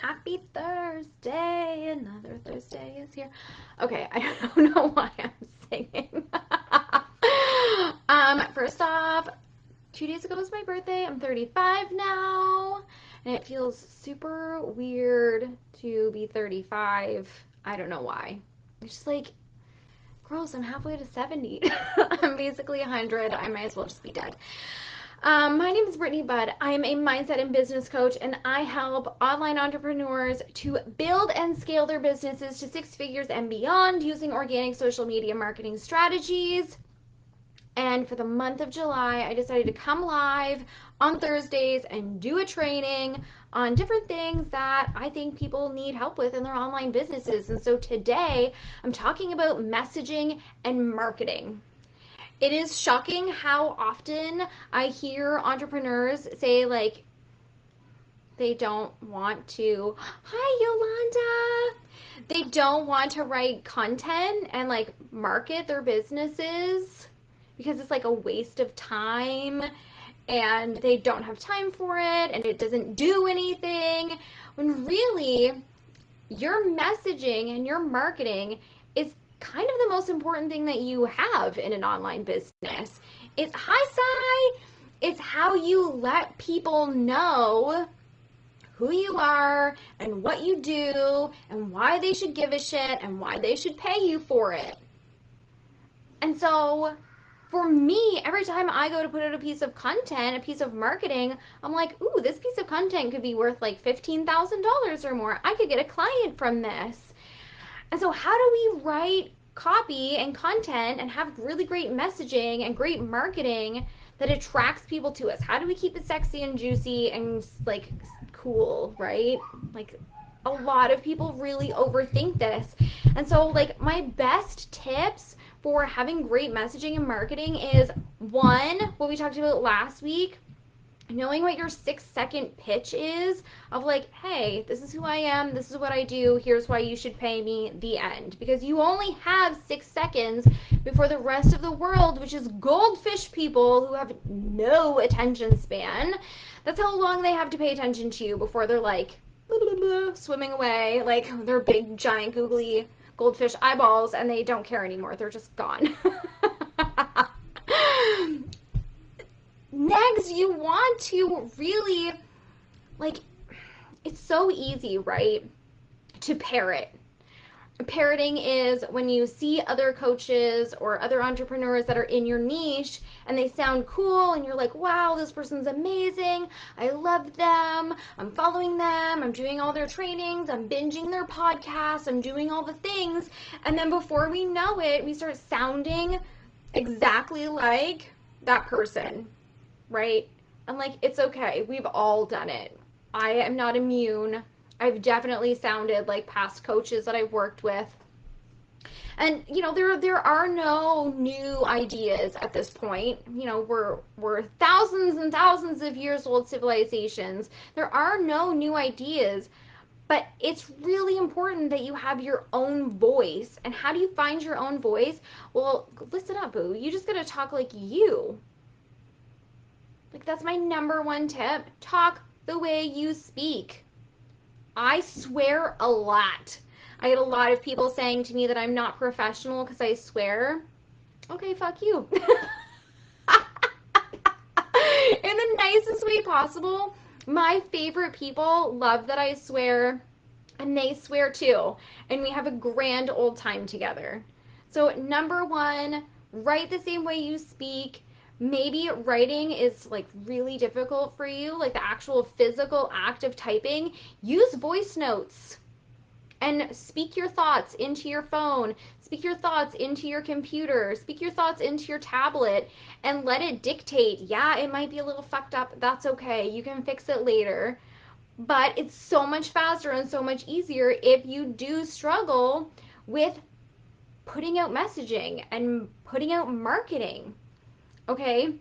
Happy Thursday. Another Thursday is here. Okay, I don't know why I'm singing. First off, 2 days ago was my birthday. I'm 35 now, and it feels super weird to be 35. I don't know why. It's just like, gross, I'm halfway to 70. I'm basically 100. I might as well just be dead. My name is Brittany Budd. I'm a mindset and business coach, and I help online entrepreneurs to build and scale their businesses to 6 figures and beyond using organic social media marketing strategies. And for the month of July, I decided to come live on Thursdays and do a training on different things that I think people need help with in their online businesses. And so today, I'm talking about messaging and marketing. It is shocking how often I hear entrepreneurs say, like, they don't want to, hi, Yolanda. They don't want to write content and, like, market their businesses because it's, like, a waste of time and they don't have time for it and it doesn't do anything. When really, your messaging and your marketing is kind of the most important thing that you have in an online business. It's it's how you let people know who you are and what you do and why they should give a shit and why they should pay you for it. And so for me, every time I go to put out a piece of content, a piece of marketing, I'm like, ooh, this piece of content could be worth like $15,000 or more. I could get a client from this. And so how do we write copy and content and have really great messaging and great marketing that attracts people to us? How do we keep it sexy and juicy and like cool, right? Like a lot of people really overthink this. And so like my best tips for having great messaging and marketing is, one, what we talked about last week, knowing what your 6-second pitch is of like, hey, this is who I am, this is what I do, here's why you should pay me, the end. Because you only have 6 seconds before the rest of the world, which is goldfish people who have no attention span, that's how long they have to pay attention to you before they're like blah, blah, blah, swimming away, like their big giant googly goldfish eyeballs, and they don't care anymore, they're just gone. Next, you want to really, like, it's so easy, right, to parrot. Parroting is when you see other coaches or other entrepreneurs that are in your niche and they sound cool and you're like, wow, this person's amazing. I love them. I'm following them. I'm doing all their trainings. I'm binging their podcasts. I'm doing all the things. And then before we know it, we start sounding exactly like that person. Right? And like, it's okay. We've all done it. I am not immune. I've definitely sounded like past coaches that I've worked with. And you know, there are no new ideas at this point. You know, we're thousands and thousands of years old civilizations. There are no new ideas. But it's really important that you have your own voice. And how do you find your own voice? Well, listen up, boo. You just gotta talk like you. Like, that's my number one tip. Talk the way you speak. I swear a lot. I get a lot of people saying to me that I'm not professional because I swear. Okay, fuck you. In the nicest way possible. My favorite people love that I swear, and they swear too. And we have a grand old time together. So, number one, write the same way you speak. Maybe writing is like really difficult for you, like the actual physical act of typing. Use voice notes and speak your thoughts into your phone, speak your thoughts into your computer, speak your thoughts into your tablet, and let it dictate. Yeah, it might be a little fucked up. That's okay. You can fix it later. But it's so much faster and so much easier if you do struggle with putting out messaging and putting out marketing. Okay,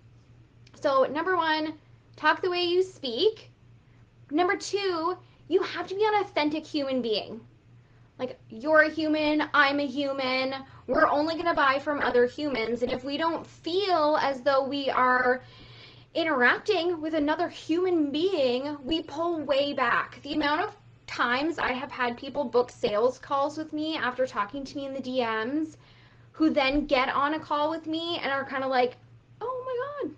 so number one, talk the way you speak. Number two, you have to be an authentic human being. Like, you're a human, I'm a human, we're only going to buy from other humans. And if we don't feel as though we are interacting with another human being, we pull way back. The amount of times I have had people book sales calls with me after talking to me in the DMs who then get on a call with me and are kind of like, oh my God,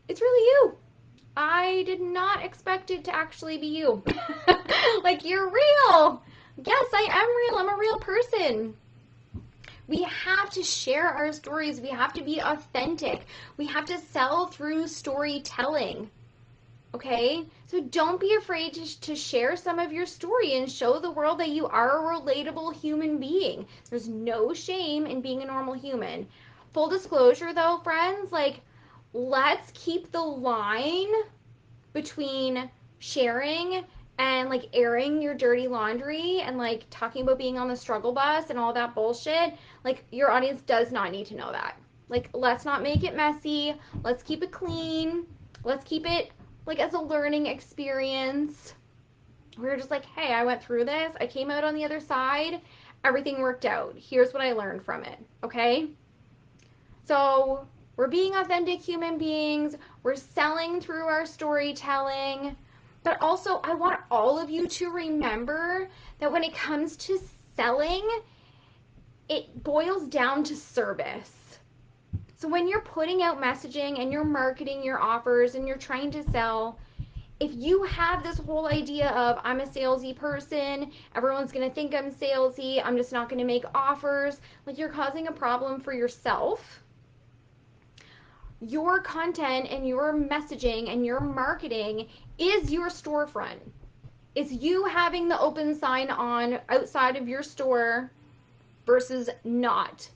it's really you. I did not expect it to actually be you. Like, you're real. Yes, I am real. I'm a real person. We have to share our stories. We have to be authentic. We have to sell through storytelling. Okay? So don't be afraid to share some of your story and show the world that you are a relatable human being. There's no shame in being a normal human. Full disclosure though, friends, like, let's keep the line between sharing and like airing your dirty laundry and like talking about being on the struggle bus and all that bullshit. Like, your audience does not need to know that. Like, let's not make it messy. Let's keep it clean. Let's keep it like as a learning experience. We're just like, hey, I went through this. I came out on the other side. Everything worked out. Here's what I learned from it. Okay? So we're being authentic human beings. We're selling through our storytelling. But also, I want all of you to remember that when it comes to selling, it boils down to service. So when you're putting out messaging and you're marketing your offers and you're trying to sell, if you have this whole idea of I'm a salesy person, everyone's going to think I'm salesy, I'm just not going to make offers, like, you're causing a problem for yourself. Your content and your messaging and your marketing is your storefront. It's you having the open sign on outside of your store versus not.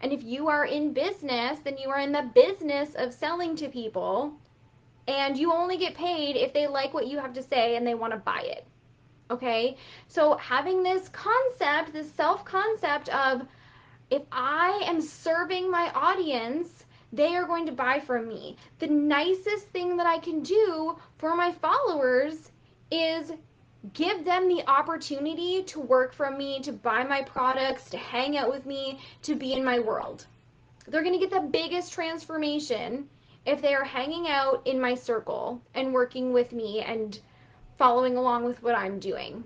And if you are in business, then you are in the business of selling to people, and you only get paid if they like what you have to say and they want to buy it. Okay? So having this concept, this self-concept of, if I am serving my audience, they are going to buy from me. The nicest thing that I can do for my followers is give them the opportunity to work from me, to buy my products, to hang out with me, to be in my world. They're going to get the biggest transformation if they are hanging out in my circle and working with me and following along with what I'm doing.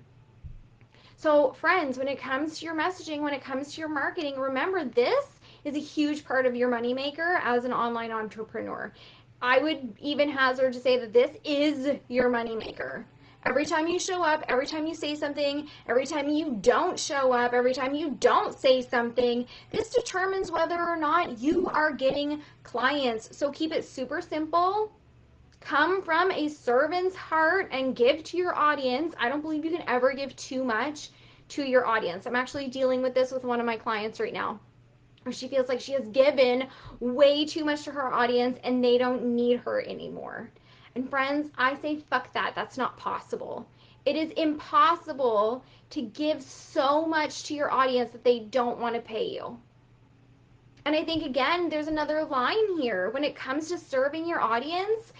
So friends, when it comes to your messaging, when it comes to your marketing, remember, this is a huge part of your moneymaker as an online entrepreneur. I would even hazard to say that this is your moneymaker. Every time you show up, every time you say something, every time you don't show up, every time you don't say something, this determines whether or not you are getting clients. So keep it super simple. Come from a servant's heart and give to your audience. I don't believe you can ever give too much to your audience. I'm actually dealing with this with one of my clients right now, where she feels like she has given way too much to her audience and they don't need her anymore. And friends, I say fuck that. That's not possible. It is impossible to give so much to your audience that they don't want to pay you. And I think, again, there's another line here. When it comes to serving your audience,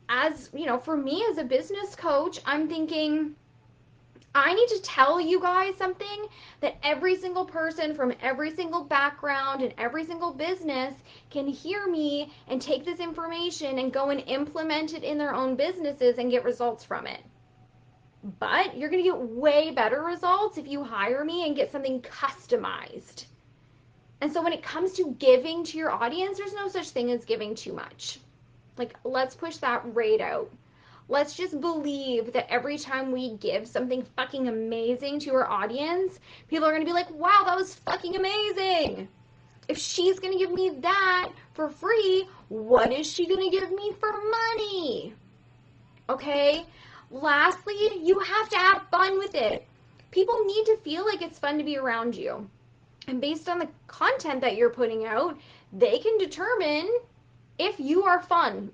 as you know, for me as a business coach, I'm thinking, I need to tell you guys something that every single person from every single background and every single business can hear me and take this information and go and implement it in their own businesses and get results from it. But you're going to get way better results if you hire me and get something customized. And so when it comes to giving to your audience, there's no such thing as giving too much. Like, let's push that rate out. Let's just believe that every time we give something fucking amazing to our audience, people are going to be like, wow, that was fucking amazing. If she's going to give me that for free, what is she going to give me for money? Okay? Lastly, you have to have fun with it. People need to feel like it's fun to be around you. And based on the content that you're putting out, they can determine if you are fun.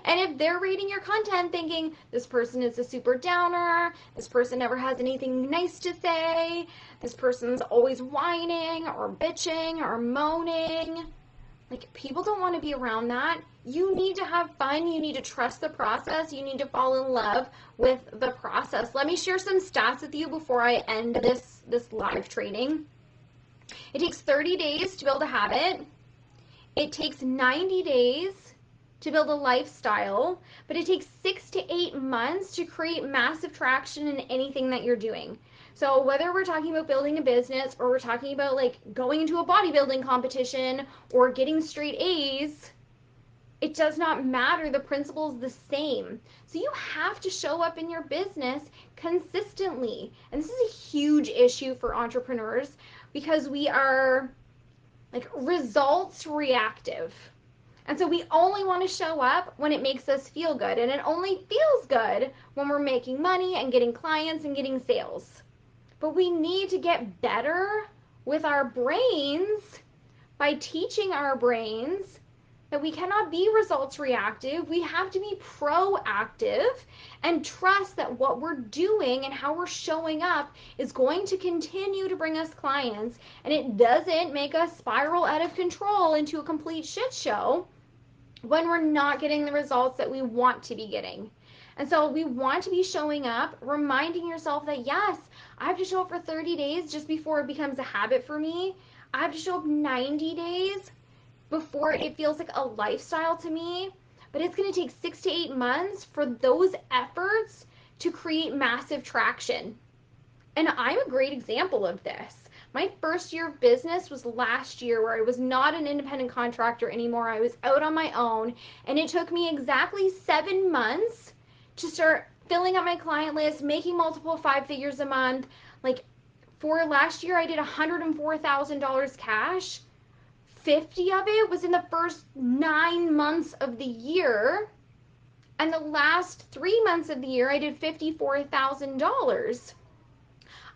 And if they're reading your content thinking, this person is a super downer, this person never has anything nice to say, this person's always whining or bitching or moaning, like, people don't want to be around that. You need to have fun. You need to trust the process. You need to fall in love with the process. Let me share some stats with you before I end this live training. It takes 30 days to build a habit. It takes 90 days to build a lifestyle, but it takes 6 to 8 months to create massive traction in anything that you're doing. So whether we're talking about building a business or we're talking about like going into a bodybuilding competition or getting straight A's, it does not matter. The principle is the same. So you have to show up in your business consistently. And this is a huge issue for entrepreneurs because we are like results reactive. And so we only want to show up when it makes us feel good. And it only feels good when we're making money and getting clients and getting sales. But we need to get better with our brains by teaching our brains that we cannot be results reactive. We have to be proactive and trust that what we're doing and how we're showing up is going to continue to bring us clients, and it doesn't make us spiral out of control into a complete shit show when we're not getting the results that we want to be getting. And so we want to be showing up, reminding yourself that yes, I have to show up for 30 days just before it becomes a habit for me. I have to show up 90 days before it feels like a lifestyle to me. But it's going to take 6 to 8 months for those efforts to create massive traction. And I'm a great example of this. My first year of business was last year, where I was not an independent contractor anymore. I was out on my own, and it took me exactly 7 months to start filling up my client list, making multiple 5 figures a month. Like for last year, I did $104,000 cash. 50 of it was in the first 9 months of the year. And the last 3 months of the year, I did $54,000.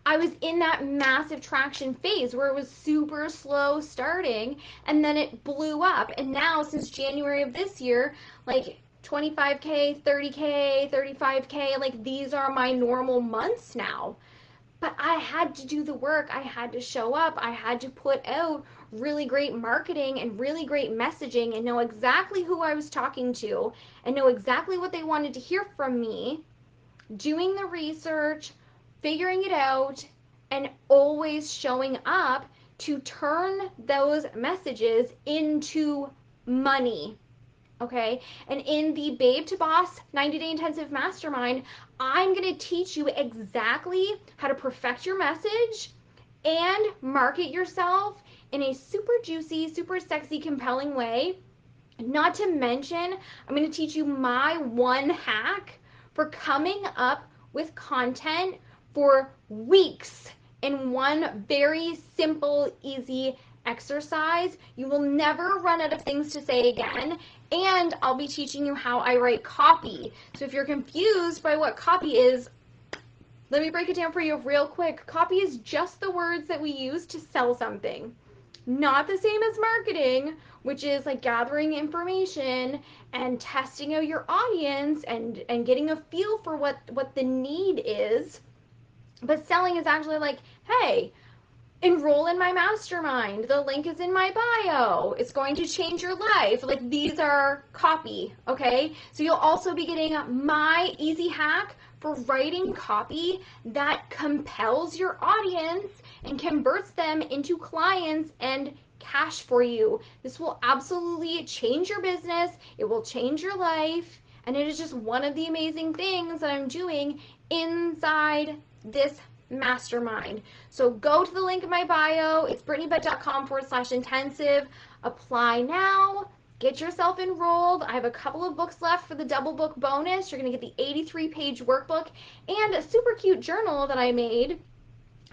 I was in that massive traction phase where it was super slow starting, and then it blew up. And now since January of this year, like 25K, 30K, 35K, like these are my normal months now. But I had to do the work. I had to show up. I had to put out really great marketing and really great messaging and know exactly who I was talking to and know exactly what they wanted to hear from me, doing the research, figuring it out, and always showing up to turn those messages into money. Okay, and in the Babe to Boss 90-day intensive mastermind, I'm going to teach you exactly how to perfect your message and market yourself in a super juicy, super sexy, compelling way. Not to mention, I'm going to teach you my one hack for coming up with content for weeks in one very simple, easy exercise. You will never run out of things to say again. And I'll be teaching you how I write copy. So if you're confused by what copy is, let me break it down for you real quick. Copy is just the words that we use to sell something. Not the same as marketing, which is like gathering information and testing out your audience and getting a feel for what the need is. But selling is actually like, hey, enroll in my mastermind. The link is in my bio. It's going to change your life. Like these are copy, okay? So you'll also be getting my easy hack for writing copy that compels your audience and converts them into clients and cash for you. This will absolutely change your business. It will change your life. And it is just one of the amazing things that I'm doing inside this mastermind. So go to the link in my bio. It's brittanybutt.com/intensive. Apply now. Get yourself enrolled. I have a couple of books left for the double book bonus. You're going to get the 83-page workbook and a super cute journal that I made.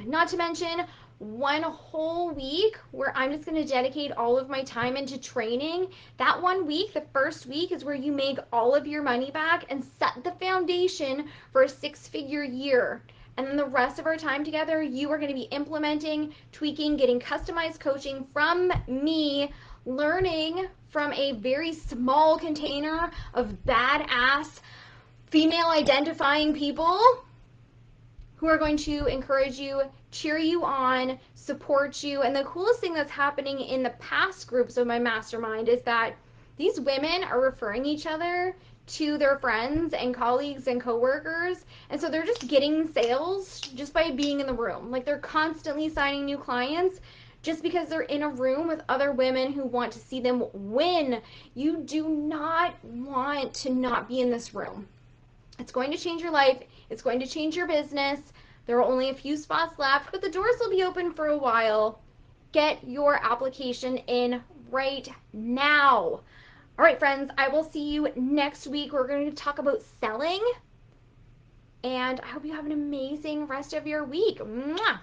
Not to mention one whole week where I'm just going to dedicate all of my time into training. That 1 week, the first week, is where you make all of your money back and set the foundation for a 6-figure year. And then the rest of our time together, you are going to be implementing, tweaking, getting customized coaching from me, learning from a very small container of badass female identifying people who are going to encourage you, cheer you on, support you. And the coolest thing that's happening in the past groups of my mastermind is that these women are referring each other to their friends and colleagues and coworkers. And so they're just getting sales just by being in the room. Like they're constantly signing new clients just because they're in a room with other women who want to see them win. You do not want to not be in this room. It's going to change your life. It's going to change your business. There are only a few spots left, but the doors will be open for a while. Get your application in right now. All right, friends, I will see you next week. We're going to talk about selling, and I hope you have an amazing rest of your week. Mwah!